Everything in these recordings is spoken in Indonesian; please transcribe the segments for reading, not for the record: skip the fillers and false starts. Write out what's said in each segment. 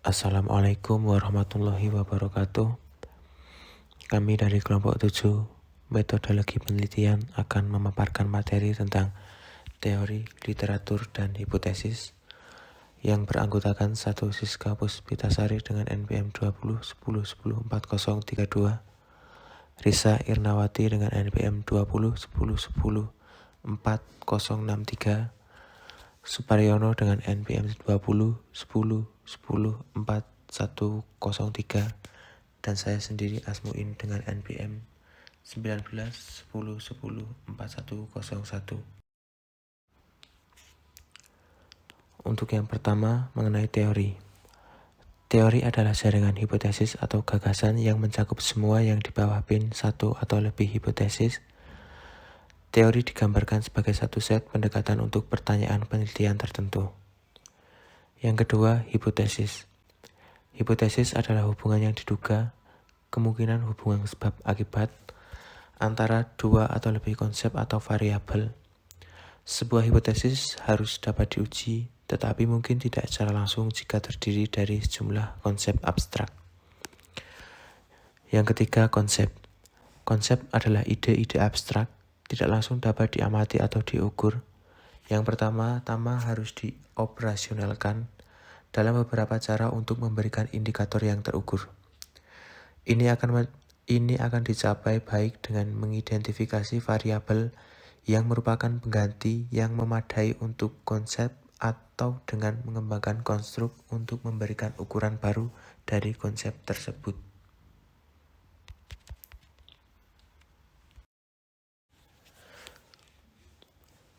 Assalamualaikum warahmatullahi wabarakatuh. Kami dari kelompok 7 metodologi penelitian akan memaparkan materi tentang teori, literatur, dan hipotesis yang beranggotakan 1 Siska Puspitasari dengan NPM 20 10 10 4032, Risa Irnawati dengan NPM 20 10 10 4063, Suparyono dengan NPM 20 10 10 4103, dan saya sendiri Asmuin dengan NPM 19 10 10 4101. Untuk yang pertama, mengenai teori. Teori adalah jaringan hipotesis atau gagasan yang mencakup semua yang di bawah pin satu atau lebih hipotesis. Teori digambarkan sebagai satu set pendekatan untuk pertanyaan penelitian tertentu. Yang kedua, hipotesis. Hipotesis adalah hubungan yang diduga, kemungkinan hubungan sebab akibat, antara dua atau lebih konsep atau variabel. Sebuah hipotesis harus dapat diuji, tetapi mungkin tidak secara langsung jika terdiri dari sejumlah konsep abstrak. Yang ketiga, konsep. Konsep adalah ide-ide abstrak, tidak langsung dapat diamati atau diukur. Yang pertama-tama harus dioperasionalkan dalam beberapa cara untuk memberikan indikator yang terukur. Ini akan dicapai baik dengan mengidentifikasi variabel yang merupakan pengganti yang memadai untuk konsep atau dengan mengembangkan konstruk untuk memberikan ukuran baru dari konsep tersebut.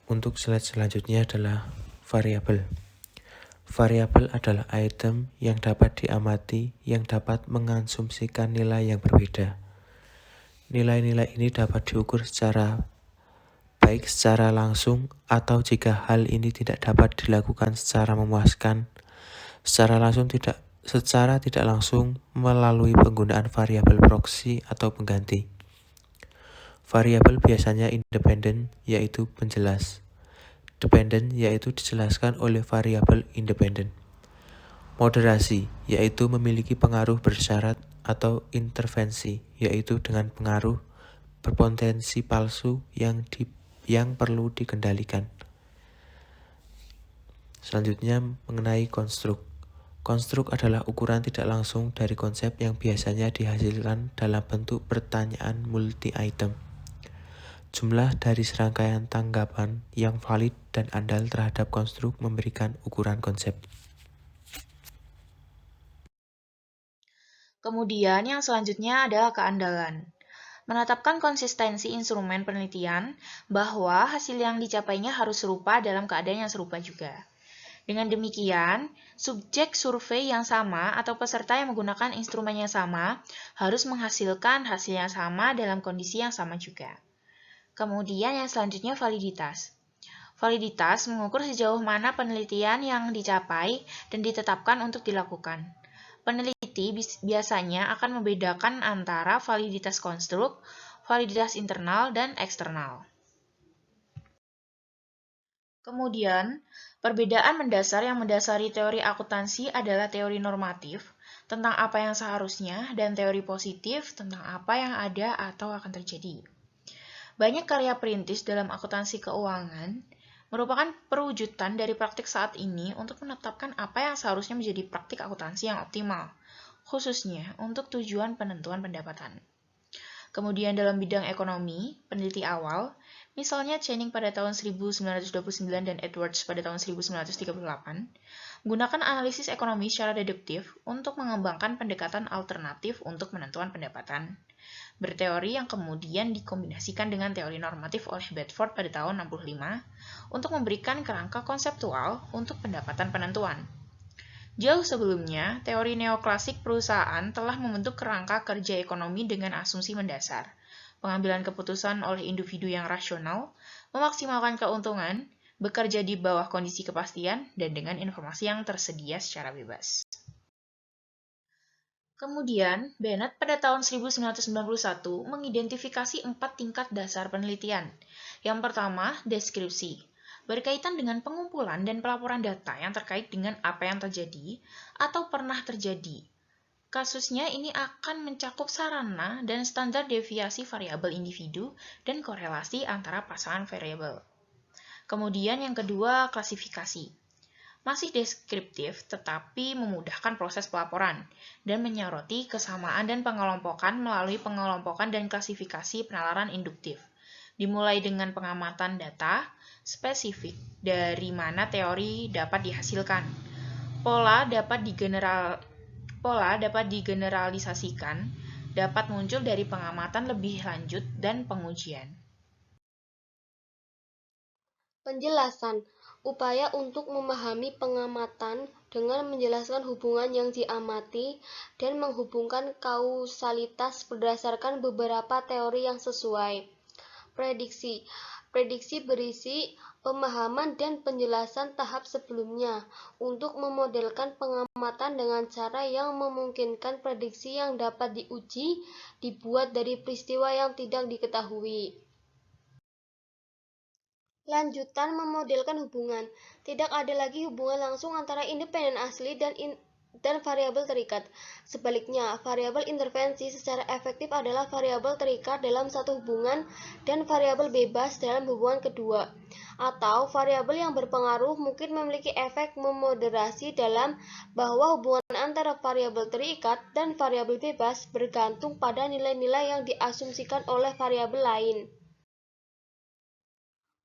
Untuk slide selanjutnya adalah variabel. Variabel adalah item yang dapat diamati yang dapat mengasumsikan nilai yang berbeda. Nilai-nilai ini dapat diukur baik secara langsung atau jika hal ini tidak dapat dilakukan secara memuaskan, secara tidak langsung melalui penggunaan variabel proksi atau pengganti. Variabel biasanya independen, yaitu penjelas. Dependen, yaitu dijelaskan oleh variabel independen. Moderasi, yaitu memiliki pengaruh bersyarat, atau intervensi, yaitu dengan pengaruh berpotensi palsu yang perlu dikendalikan. Selanjutnya mengenai konstruk. Konstruk adalah ukuran tidak langsung dari konsep yang biasanya dihasilkan dalam bentuk pertanyaan multi-item. Jumlah dari serangkaian tanggapan yang valid dan andal terhadap konstruk memberikan ukuran konsep. Kemudian yang selanjutnya adalah keandalan. Menetapkan konsistensi instrumen penelitian bahwa hasil yang dicapainya harus serupa dalam keadaan yang serupa juga. Dengan demikian, subjek survei yang sama atau peserta yang menggunakan instrumen yang sama harus menghasilkan hasil yang sama dalam kondisi yang sama juga. Kemudian yang selanjutnya validitas. Validitas mengukur sejauh mana penelitian yang dicapai dan ditetapkan untuk dilakukan. Peneliti biasanya akan membedakan antara validitas konstruk, validitas internal, dan eksternal. Kemudian, perbedaan mendasar yang mendasari teori akuntansi adalah teori normatif tentang apa yang seharusnya dan teori positif tentang apa yang ada atau akan terjadi. Banyak karya perintis dalam akuntansi keuangan merupakan perwujudan dari praktik saat ini untuk menetapkan apa yang seharusnya menjadi praktik akuntansi yang optimal, khususnya untuk tujuan penentuan pendapatan. Kemudian dalam bidang ekonomi, peneliti awal, misalnya Channing pada tahun 1929 dan Edwards pada tahun 1938, menggunakan analisis ekonomi secara deduktif untuk mengembangkan pendekatan alternatif untuk penentuan pendapatan. Berteori yang kemudian dikombinasikan dengan teori normatif oleh Bedford pada tahun 65 untuk memberikan kerangka konseptual untuk pendapatan penentuan. Jauh sebelumnya, teori neoklasik perusahaan telah membentuk kerangka kerja ekonomi dengan asumsi mendasar, pengambilan keputusan oleh individu yang rasional, memaksimalkan keuntungan, bekerja di bawah kondisi kepastian, dan dengan informasi yang tersedia secara bebas. Kemudian, Bennett pada tahun 1991 mengidentifikasi 4 tingkat dasar penelitian. Yang pertama, deskripsi. berkaitan dengan pengumpulan dan pelaporan data yang terkait dengan apa yang terjadi atau pernah terjadi. Kasusnya ini akan mencakup sarana dan standar deviasi variabel individu dan korelasi antara pasangan variabel. Kemudian yang kedua, klasifikasi. Masih deskriptif tetapi memudahkan proses pelaporan dan menyoroti kesamaan dan pengelompokan melalui pengelompokan dan klasifikasi penalaran induktif. Dimulai dengan pengamatan data spesifik dari mana teori dapat dihasilkan. Pola dapat digeneralisasikan, dapat muncul dari pengamatan lebih lanjut dan pengujian. Penjelasan, upaya untuk memahami pengamatan dengan menjelaskan hubungan yang diamati dan menghubungkan kausalitas berdasarkan beberapa teori yang sesuai. Prediksi, prediksi berisi pemahaman dan penjelasan tahap sebelumnya untuk memodelkan pengamatan dengan cara yang memungkinkan prediksi yang dapat diuji dibuat dari peristiwa yang tidak diketahui. Lanjutan memodelkan hubungan. Tidak ada lagi hubungan langsung antara independen asli dan variabel terikat. Sebaliknya, variabel intervensi secara efektif adalah variabel terikat dalam satu hubungan dan variabel bebas dalam hubungan kedua. Atau variabel yang berpengaruh mungkin memiliki efek memoderasi dalam bahwa hubungan antara variabel terikat dan variabel bebas bergantung pada nilai-nilai yang diasumsikan oleh variabel lain.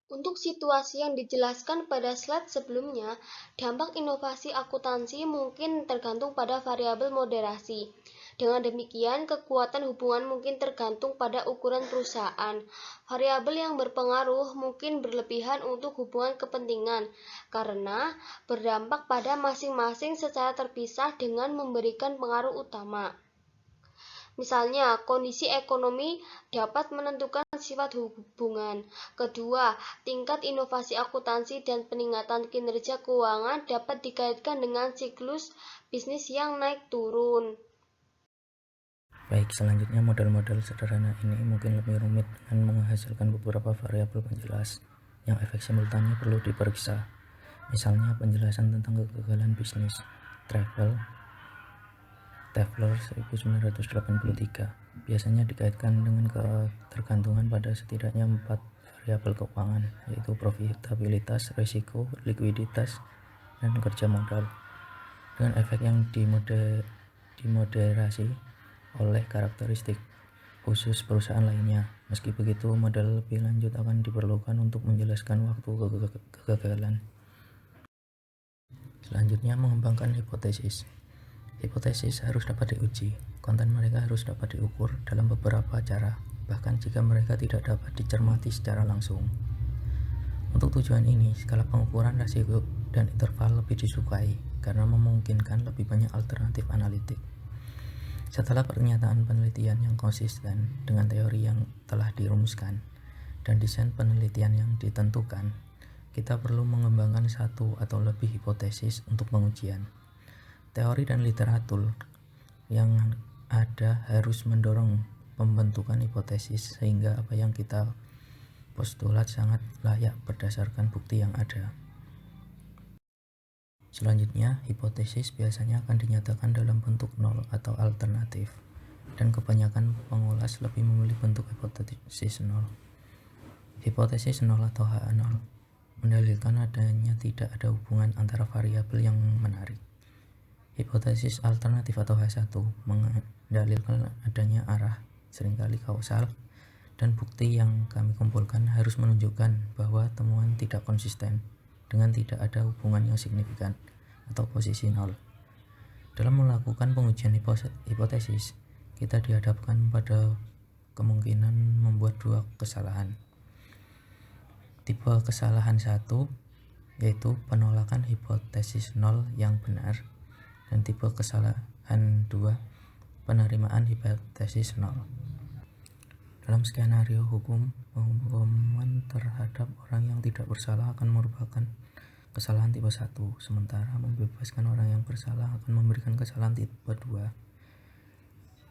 Untuk situasi yang dijelaskan pada slide sebelumnya, dampak inovasi akuntansi mungkin tergantung pada variabel moderasi. Dengan demikian, kekuatan hubungan mungkin tergantung pada ukuran perusahaan. Variabel yang berpengaruh mungkin berlebihan untuk hubungan kepentingan, karena berdampak pada masing-masing secara terpisah dengan memberikan pengaruh utama. Misalnya, kondisi ekonomi dapat menentukan sifat hubungan. Kedua, tingkat inovasi akuntansi dan peningkatan kinerja keuangan dapat dikaitkan dengan siklus bisnis yang naik turun. Baik, selanjutnya model-model sederhana ini mungkin lebih rumit dan menghasilkan beberapa variabel penjelas yang efek simultannya perlu diperiksa. Misalnya penjelasan tentang kegagalan bisnis, Tefler 1983 biasanya dikaitkan dengan ketergantungan pada setidaknya 4 variabel keuangan, yaitu profitabilitas, risiko, likuiditas, dan kerja modal, dengan efek yang dimoderasi oleh karakteristik khusus perusahaan lainnya. Meski begitu, model lebih lanjut akan diperlukan untuk menjelaskan waktu kegagalan. Selanjutnya, mengembangkan hipotesis. Hipotesis harus dapat diuji, konten mereka harus dapat diukur dalam beberapa cara, bahkan jika mereka tidak dapat dicermati secara langsung. Untuk tujuan ini, skala pengukuran rasio dan interval lebih disukai karena memungkinkan lebih banyak alternatif analitik. Setelah pernyataan penelitian yang konsisten dengan teori yang telah dirumuskan dan desain penelitian yang ditentukan, kita perlu mengembangkan satu atau lebih hipotesis untuk pengujian. Teori dan literatur yang ada harus mendorong pembentukan hipotesis sehingga apa yang kita postulat sangat layak berdasarkan bukti yang ada. Selanjutnya, hipotesis biasanya akan dinyatakan dalam bentuk nol atau alternatif, dan kebanyakan pengulas lebih memilih bentuk hipotesis nol. Hipotesis nol atau H0 mendalilkan adanya tidak ada hubungan antara variabel yang menarik. Hipotesis alternatif atau H1 mendalilkan adanya arah, seringkali kausal, dan bukti yang kami kumpulkan harus menunjukkan bahwa temuan tidak konsisten dengan tidak ada hubungan yang signifikan atau posisi nol. Dalam melakukan pengujian hipotesis, kita dihadapkan pada kemungkinan membuat dua kesalahan. Tipe kesalahan 1 yaitu penolakan hipotesis nol yang benar, dan tipe kesalahan 2 penerimaan hipotesis nol. Dalam skenario hukum, penghukuman terhadap orang yang tidak bersalah akan merupakan kesalahan tipe 1, sementara membebaskan orang yang bersalah akan memberikan kesalahan tipe 2.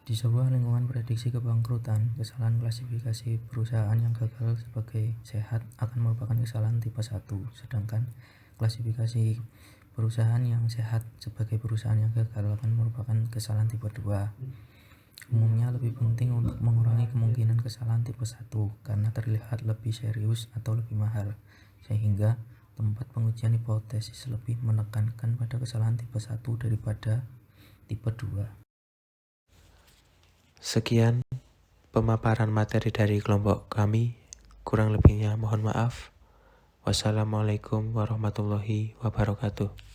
Di sebuah lingkungan prediksi kebangkrutan, kesalahan klasifikasi perusahaan yang gagal sebagai sehat akan merupakan kesalahan tipe 1, sedangkan klasifikasi perusahaan yang sehat sebagai perusahaan yang gagal akan merupakan kesalahan tipe 2. Umumnya lebih penting untuk mengurangi kemungkinan kesalahan tipe 1 karena terlihat lebih serius atau lebih mahal, sehingga tempat pengujian hipotesis lebih menekankan pada kesalahan tipe 1 daripada tipe 2. Sekian pemaparan materi dari kelompok kami. Kurang lebihnya mohon maaf. Wassalamualaikum warahmatullahi wabarakatuh.